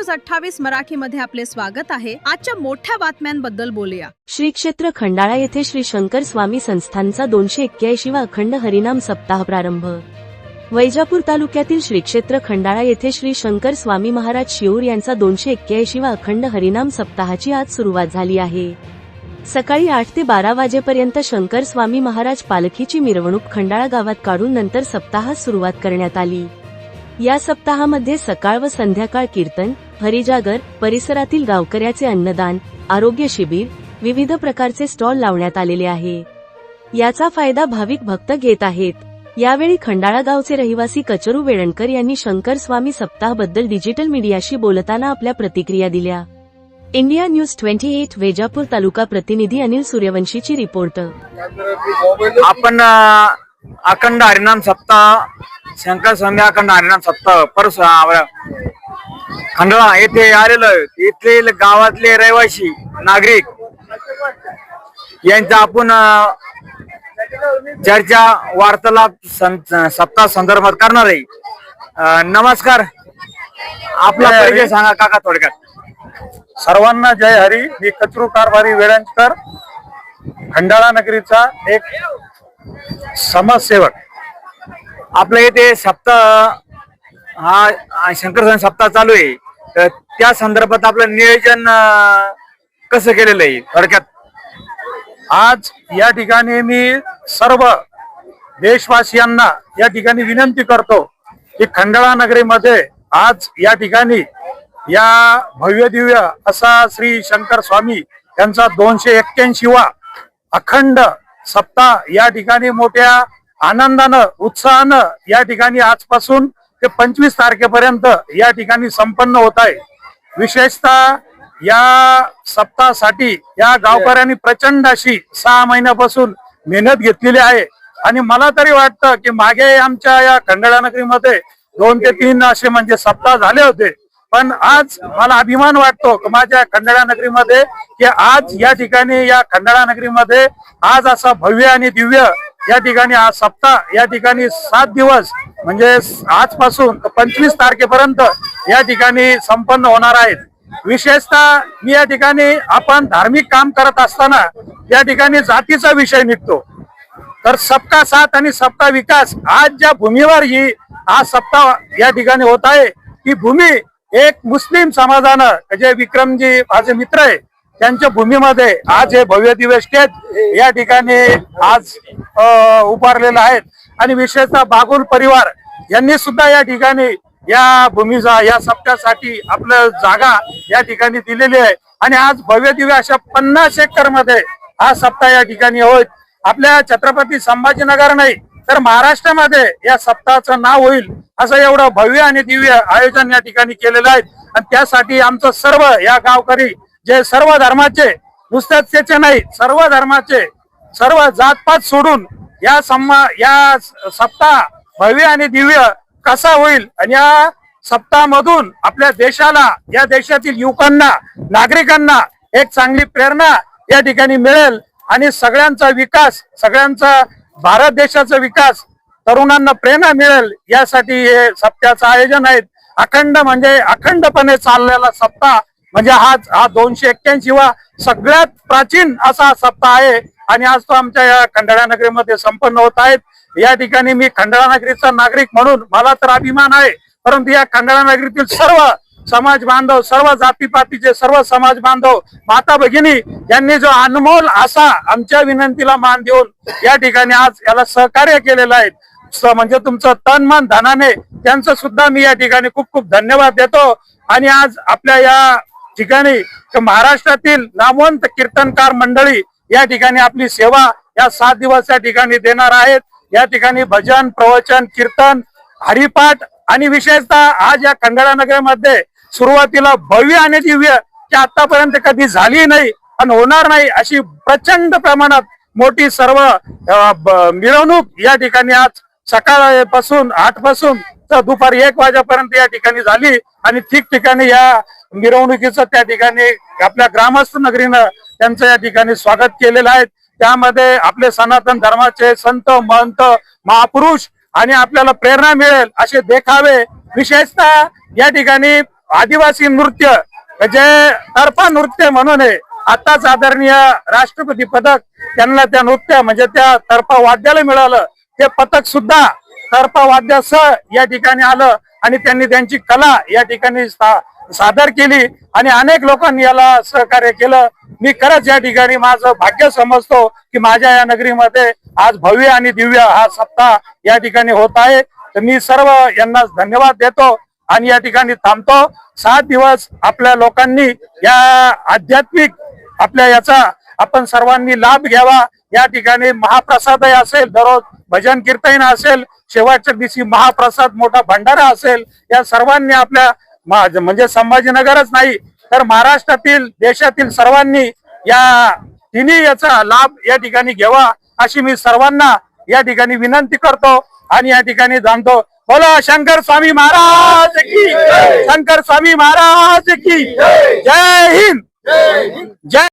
News 28 मराठीमध्ये आपले स्वागत आहे। आजच्या मोठ्या बातम्यांबद्दल बोलूया। श्री क्षेत्र खंडाळा येथे श्री शंकर स्वामी संस्थानचा 281वा अखंड हरिनाम सप्ताह प्रारंभ। वैजापूर तालुक्यातील श्री क्षेत्र खंडाळा येथे श्री शंकर स्वामी महाराज शिऊर यांचा 281वा अखंड हरिनाम सप्ताहाची आज सुरुवात झाली आहे। सकाळी 8 ते 12 वाजेपर्यंत शंकर स्वामी महाराज पालखीची मिरवणूक खंडाळा गावात काढून नंतर सप्ताहास सुरुवात करण्यात आली। या सप्ताहामध्ये सकाळ व संध्याकाळ कीर्तन, हरिजागर, परिसरातील गावकऱ्याचे अन्नदान, आरोग्य शिबिर, विविध प्रकारचे स्टॉल लावण्यात आलेले आहे। याचा फायदा भाविक भक्त घेत आहेत। यावेळी खंडाळा गावचे रहिवासी कचरू वेळणकर यांनी शंकर स्वामी सप्ताहाबद्दल डिजिटल मीडियाशी बोलताना आपल्या प्रतिक्रिया दिल्या। इंडिया न्यूज 28 वैजापूर तालुका प्रतिनिधी अनिल सूर्यवंशीची रिपोर्ट। आपण अखंड हरिनाम सप्ताह शंकर स्वामी अखंड हरिनाम सप्ताह खंडाळा येथे आलेलं इथले गावातले रहिवासी नागरिक यांचा आपण चर्चा वार्तालाप सप्ताह संदर्भात करणार आहे। नमस्कार, आपला परिचय सांगा काका थोडक्यात। सर्वांना जय हरी। मी कचरू कारभारी वेळणकर, खंडाळा नगरीचा एक समाजसेवक। आपल्या इथे सप्ताह हा शंकर स्वामी सप्ताह चालू आहे, तर त्या संदर्भात आपलं नियोजन कसं केलेलं आहे थोडक्यात? आज या ठिकाणी मी सर्व देशवासियांना या ठिकाणी विनंती करतो की खंडाळा नगरीमध्ये आज या ठिकाणी या भव्य दिव्य असा श्री शंकर स्वामी यांचा 281वा अखंड सप्ताह या ठिकाणी मोठ्या आनंदानं उत्साहानं या ठिकाणी आजपासून ते 25 तारखेपर्यंत या ठिकाणी संपन्न होत आहे। विशेषतः या सप्ताहासाठी या गावकऱ्यांनी प्रचंड अशी 6 महिन्यापासून मेहनत घेतलेली आहे आणि मला तरी वाटतं की मागे आमच्या या खंडाळा नगरीमध्ये 2 ते 3 असे म्हणजे सप्ताह झाले होते, पण आज मला अभिमान वाटतो की माझ्या खंडाळा नगरीमध्ये की आज या ठिकाणी या खंडाळा नगरीमध्ये आज असा भव्य आणि दिव्य या ठिकाणी आज सप्ताह या ठिकाणी 7 दिवस म्हणजे आजपासून 25 तारखेपर्यंत या ठिकाणी संपन्न होणार आहेत। विशेषतः मी या ठिकाणी आपण धार्मिक काम करत असताना या ठिकाणी जातीचा विषय निघतो, तर सबका साथ आणि सबका विकास। आज ज्या भूमीवर ही आज सप्ताह या ठिकाणी होत आहे ती भूमी एक मुस्लिम समाजानं जे विक्रमजी माझे मित्र आहे त्यांच्या भूमीमध्ये आज हे भव्य दिव्य स्टेज या ठिकाणी आज उभारलेलं आहेत आणि विशेषतः बागुल परिवार यांनी सुद्धा या ठिकाणी या भूमीचा या सप्ताहासाठी आपलं जागा या ठिकाणी दिलेली आहे आणि आज भव्य दिव्य अशा 50 एकर मध्ये हा सप्ताह या ठिकाणी होईल। आपल्या छत्रपती संभाजीनगर नाही तर महाराष्ट्रामध्ये या सप्ताहाचं नाव होईल असं एवढं भव्य आणि दिव्य आयोजन या ठिकाणी केलेलं आहे आणि त्यासाठी आमचं सर्व या गावकरी जे सर्व धर्माचे, नुसतेच त्याचे नाही सर्व धर्माचे, सर्व जातपात सोडून या सप्ताह भव्य आणि दिव्य कसा होईल आणि या सप्ताहामधून आपल्या देशाला, या देशातील युवकांना, नागरिकांना एक चांगली प्रेरणा या ठिकाणी मिळेल आणि सगळ्यांचा विकास, सगळ्यांचा भारत देशाचा विकास, तरुणांना प्रेरणा मिळेल यासाठी हे सप्ताहाचं आयोजन आहे। अखंड म्हणजे अखंडपणे चाललेला सप्ताह म्हणजे हा 281वा सगळ्यात प्राचीन असा सप्ताह आहे आणि आज तो आमच्या या खंडाळा नगरीमध्ये संपन्न होत आहे। या ठिकाणी मी खंडाळा नगरीचा नागरिक म्हणून मला तर अभिमान आहे, परंतु या खंडाळा नगरीतील सर्व समाज बांधव, सर्व जातीपातीचे सर्व समाज बांधव, माता भगिनी यांनी जो अनमोल असा आमच्या विनंतीला मान देऊन या ठिकाणी आज याला सहकार्य केलेलं आहे, म्हणजे तुमचं तन मन धनाने त्यांचं सुद्धा मी या ठिकाणी खूप खूप धन्यवाद देतो। आणि आज आपल्या या ठिकाणी महाराष्ट्रातील नामवंत कीर्तनकार मंडळी या ठिकाणी आपली सेवा या 7 दिवस या ठिकाणी देणार आहेत। या ठिकाणी भजन, प्रवचन, कीर्तन, हरिपाठ आणि विशेषतः आज या खंडाळा नगरीमध्ये सुरुवातीला भव्य आणि दिव्य की आतापर्यंत कधी झाली नाही आणि होणार नाही अशी प्रचंड प्रमाणात मोठी सर्व मिरवणूक या ठिकाणी आज सकाळपासून 8 पासून तर दुपारी 1 वाजेपर्यंत या ठिकाणी झाली आणि ठिकठिकाणी या मिरवणुकीचं त्या ठिकाणी आपल्या ग्रामस्थ नगरीनं त्यांचं या ठिकाणी स्वागत केलेलं आहे। त्यामध्ये आपले सनातन धर्माचे संत, महंत, महापुरुष आणि आपल्याला प्रेरणा मिळेल असे देखावे विशेषतः या ठिकाणी आदिवासी नृत्य जे तर्फा नृत्य म्हणून आहे, आताच आदरणीय राष्ट्रपती पदक त्यांना त्या नृत्य म्हणजे त्या तर्फा वाद्याला मिळालं. ते पदक सुद्धा तर्फा वाद्यासह या ठिकाणी आलं आणि त्यांनी त्यांची कला या ठिकाणी सादर केली आणि अनेक लोकांनी याला सहकार्य केलं. मी खरंच या ठिकाणी माझं भाग्य समजतो की माझ्या या नगरीमध्ये आज भव्य आणि दिव्य हा सप्ताह या ठिकाणी होत आहे. तर मी सर्व यांना धन्यवाद देतो आणि या ठिकाणी थांबतो. 7 दिवस आपल्या लोकांनी या आध्यात्मिक आपल्या याचा आपण सर्वांनी लाभ घ्यावा. या ठिकाणी महाप्रसादही असेल, दररोज भजन कीर्तन असेल, शेवटच्या दिवशी महाप्रसाद मोठा भंडारा असेल. या सर्वांनी आपल्या म्हणजे संभाजीनगरच नाही तर महाराष्ट्रातील देशातील सर्वांनी या तिन्ही याचा लाभ या ठिकाणी घ्यावा अशी मी सर्वांना या ठिकाणी विनंती करतो आणि या ठिकाणी जाणतो. बोला शंकर स्वामी महाराज की, शंकर स्वामी महाराज की जय हिंद, जय